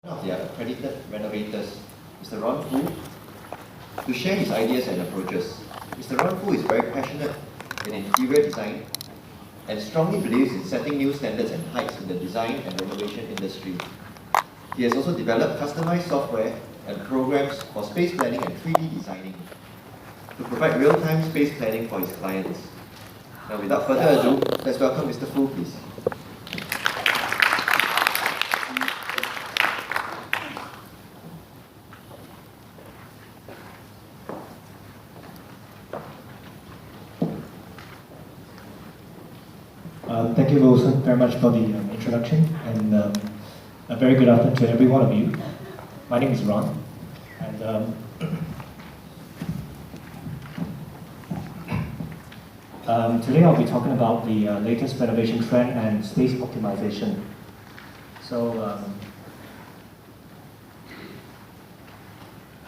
of their accredited renovators, Mr. Ron Foo, to share his ideas and approaches. Mr. Ron Foo is very passionate in interior design and strongly believes in setting new standards and heights in the design and renovation industry. He has also developed customized software and programs for space planning and 3D designing to provide real-time space planning for his clients. Now, without further ado, let's welcome Mr. Foo, please. Thank you very much for the introduction, and a very good afternoon to every one of you. My name is Ron, and today I'll be talking about the latest renovation trend and space optimization. So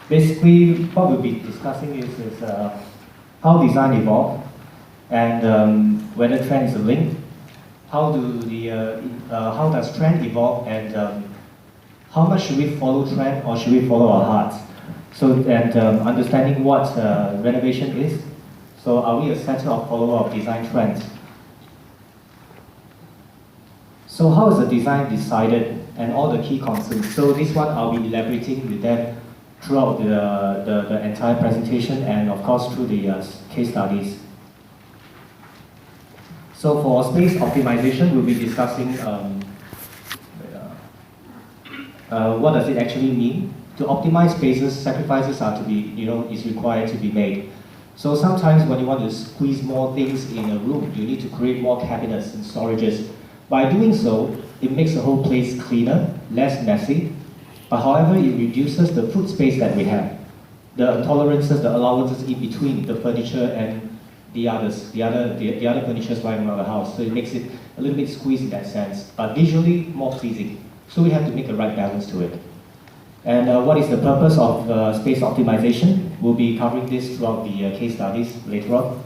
basically what we'll be discussing is how design evolved, and whether trends are linked. How does trend evolve, and how much should we follow trend or should we follow our hearts? So, and understanding what renovation is. So, are we a setter or follower of design trends? So, how is the design decided, and all the key concerns? So, this one I'll be elaborating with them throughout the entire presentation, and of course through the case studies. So for space optimization, we'll be discussing what does it actually mean. To optimize spaces, sacrifices are to be, is required to be made. So sometimes when you want to squeeze more things in a room, you need to create more cabinets and storages. By doing so, it makes the whole place cleaner, less messy, but however, it reduces the foot space that we have. The tolerances, the allowances in between the furniture and the other furniture lying around the house. So it makes it a little bit squeezed in that sense, but visually more pleasing. So we have to make the right balance to it. And what is the purpose of space optimization? We'll be covering this throughout the case studies later on.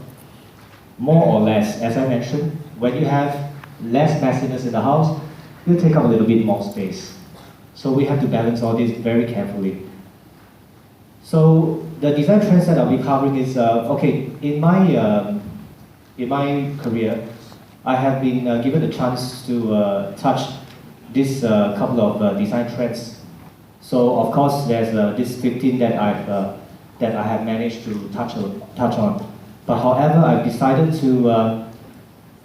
More or less, as I mentioned, when you have less messiness in the house, you'll take up a little bit more space. So we have to balance all this very carefully. So the design trends that I'll be covering is, okay, in my career, I have been given a chance to touch this couple of design trends. So of course, there's this 15 that I have managed to touch on. But however, I've decided to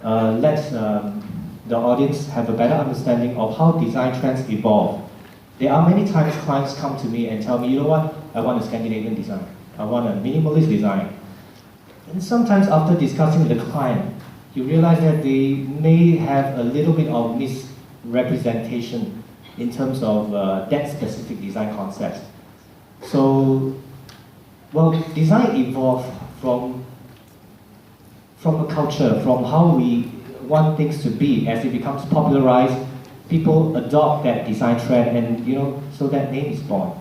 let the audience have a better understanding of how design trends evolve. There are many times clients come to me and tell me, you know what, I want a Scandinavian design. I want a minimalist design. And sometimes after discussing with the client, you realize that they may have a little bit of misrepresentation in terms of that specific design concept. So, well, design evolved from a culture, from how we want things to be. As it becomes popularized, people adopt that design trend, and so that name is born.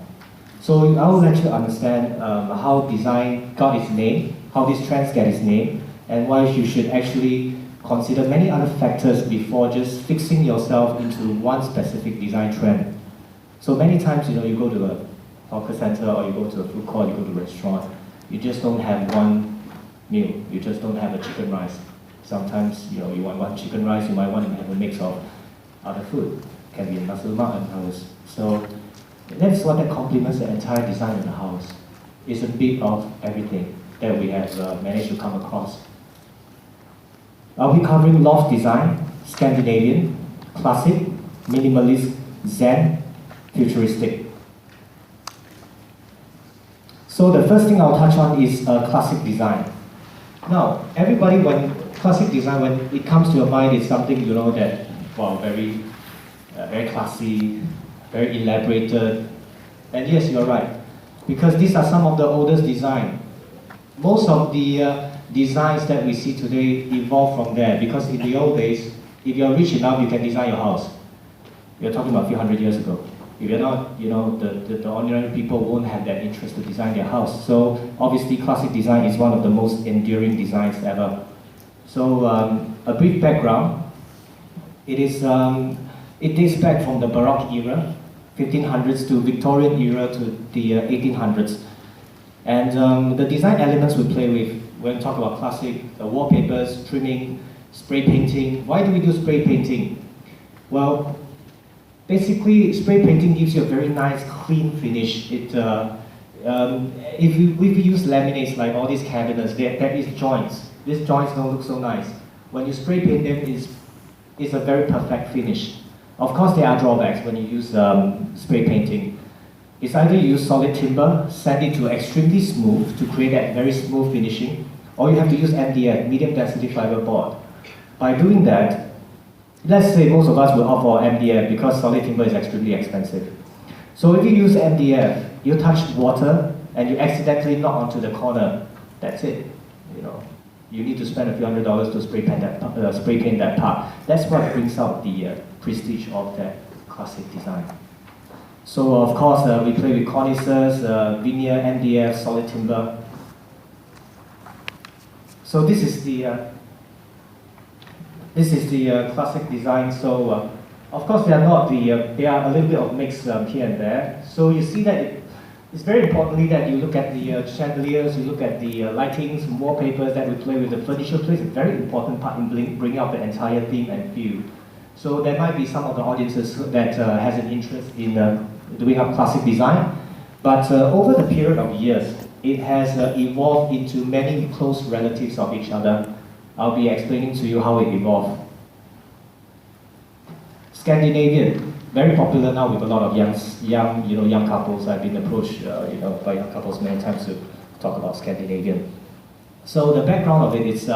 So I will let you understand how design got its name, how these trends get its name, and why you should actually consider many other factors before just fixing yourself into one specific design trend. So many times, you go to a hawker center, or you go to a food court, you go to a restaurant, you just don't have one meal, you just don't have a chicken rice. Sometimes, you want one chicken rice, you might want to have a mix of other food. Can be a nasi lemak and others. So that's what that complements the entire design of the house. It's a bit of everything that we have managed to come across. I'll be covering loft design, Scandinavian, classic, minimalist, Zen, futuristic. So the first thing I'll touch on is classic design. Now, everybody, when classic design, when it comes to your mind, it's something that, wow, very classy, very elaborated. And yes, you're right, because these are some of the oldest designs. Most of the designs that we see today evolved from there, because in the old days, if you're rich enough, you can design your house. You're talking about a few hundred years ago. If you're not, the ordinary people won't have that interest to design their house. So obviously, classic design is one of the most enduring designs ever. So a brief background. It dates back from the Baroque era, 1500s to Victorian era to the 1800s. And the design elements we play with when we talk about classic wallpapers, trimming, spray painting. Why do we do spray painting? Well, basically, spray painting gives you a very nice, clean finish. If we use laminates like all these cabinets, there is joints. These joints don't look so nice. When you spray paint them, it's a very perfect finish. Of course, there are drawbacks when you use spray painting. It's either you use solid timber, sand it to extremely smooth to create that very smooth finishing, or you have to use MDF, medium density fiber board. By doing that, let's say most of us will opt for MDF because solid timber is extremely expensive. So if you use MDF, you touch water and you accidentally knock onto the corner, that's it. You need to spend a few $100s to spray paint that part. That's what brings out the prestige of that classic design. So of course, we play with cornices, veneer, MDF, solid timber. So this is the classic design. So of course, they are not they are a little bit of mix here and there. So you see that it's very importantly that you look at the chandeliers, you look at the lightings, wallpapers that we play with. The furniture plays a very important part in bringing out the entire theme and feel. So there might be some of the audiences that has an interest in doing up classic design, but over the period of years, it has evolved into many close relatives of each other. I'll be explaining to you how it evolved. Scandinavian, very popular now with a lot of young couples. I've been approached, by young couples many times to talk about Scandinavian. So the background of it is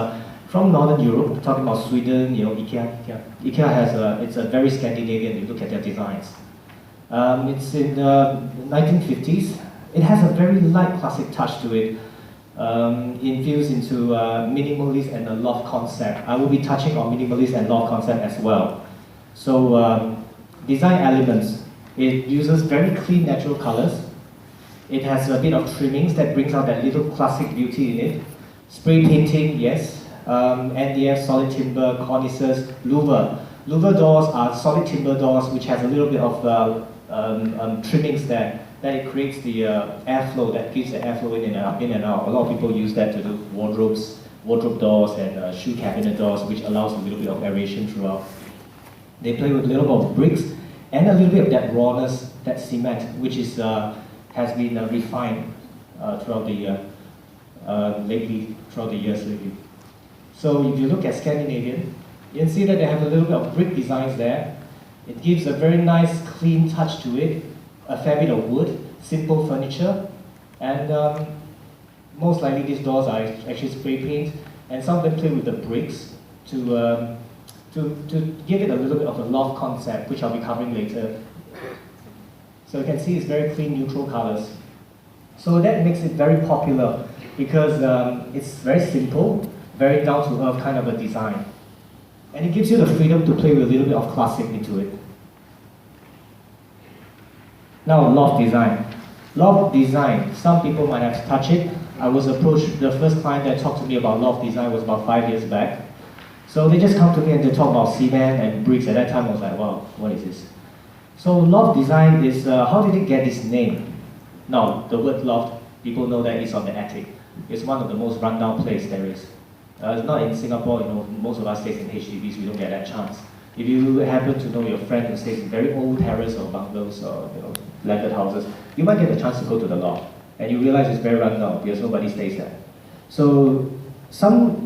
from Northern Europe, talking about Sweden, IKEA. IKEA has it's a very Scandinavian. You look at their designs. It's in the 1950s. It has a very light classic touch to it, infused into minimalist and a loft concept. I will be touching on minimalist and loft concept as well. So design elements, it uses very clean natural colors. It has a bit of trimmings that brings out that little classic beauty in it. Spray painting, yes. NDF, solid timber, cornices, louver. Louver doors are solid timber doors which has a little bit of trimmings there. Then it creates the airflow, that gives the airflow in and out. A lot of people use that to do wardrobe doors and shoe cabinet doors, which allows a little bit of aeration throughout. They play with a little bit of bricks and a little bit of that rawness, that cement, which is has been refined throughout the years lately. So if you look at Scandinavian, you can see that they have a little bit of brick designs there. It gives a very nice, clean touch to it, a fair bit of wood, simple furniture, and most likely these doors are actually spray paint, and some of them play with the bricks to give it a little bit of a loft concept, which I'll be covering later. So you can see it's very clean, neutral colors. So that makes it very popular because it's very simple, very down-to-earth kind of a design. And it gives you the freedom to play with a little bit of classic into it. Now, loft design. Loft design, some people might have touched it. I was approached, the first client that talked to me about loft design was about 5 years back. So they just come to me and they talk about cement and bricks. At that time, I was like, wow, what is this? So loft design is, how did it get this name? Now, the word loft, people know that it's on the attic. It's one of the most rundown places there is. It's not in Singapore, most of us stays in HDBs, we don't get that chance. If you happen to know your friend who stays in very old terrace or bungalows or landed houses, you might get a chance to go to the loft. And you realize it's very rundown because nobody stays there. So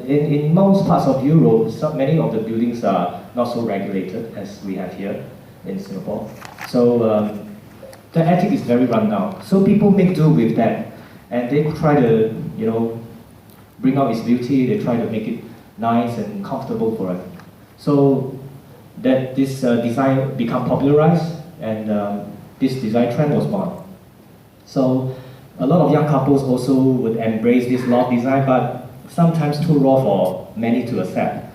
in most parts of Europe, many of the buildings are not so regulated as we have here in Singapore. So the attic is very rundown. So people make do with that, and they try to bring out its beauty. They try to make it nice and comfortable for it. So that this design become popularized, and this design trend was born. So a lot of young couples also would embrace this loft design, but sometimes too raw for many to accept.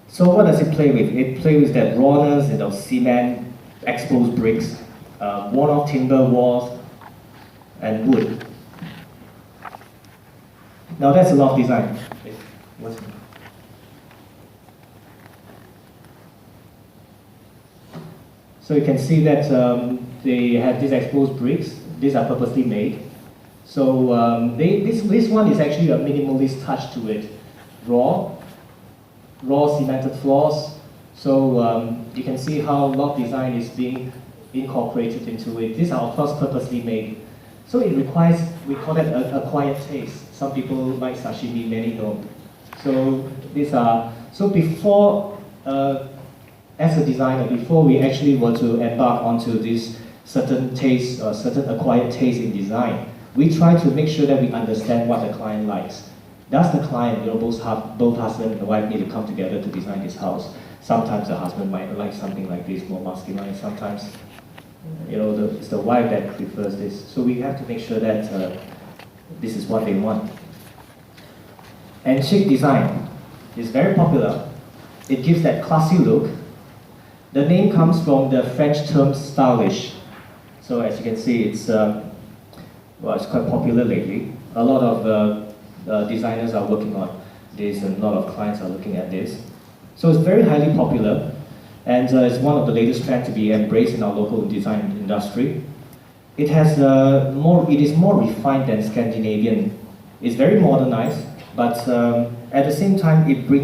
So what does it play with? It plays with that rawness, cement, exposed bricks, worn-off timber walls, and wood. Now that's a loft design. So you can see that they have these exposed bricks. These are purposely made. So this one is actually a minimalist touch to it. Raw cemented floors. So you can see how loft design is being incorporated into it. These are of course purposely made. So it requires, we call that a quiet taste. Some people like sashimi, many don't. So these are, so before, as a designer, before we actually were to embark onto this certain taste, certain acquired taste in design, we try to make sure that we understand what the client likes. Does the client, both husband and wife need to come together to design this house? Sometimes the husband might like something like this, more masculine. Sometimes, it's the wife that prefers this. So we have to make sure that this is what they want. And chic design is very popular. It gives that classy look. The name comes from the French term stylish. So as you can see, it's quite popular lately. A lot of designers are working on this, and a lot of clients are looking at this. So it's very highly popular, and it's one of the latest trends to be embraced in our local design industry. It is more refined than Scandinavian. It's very modernized, but at the same time, it brings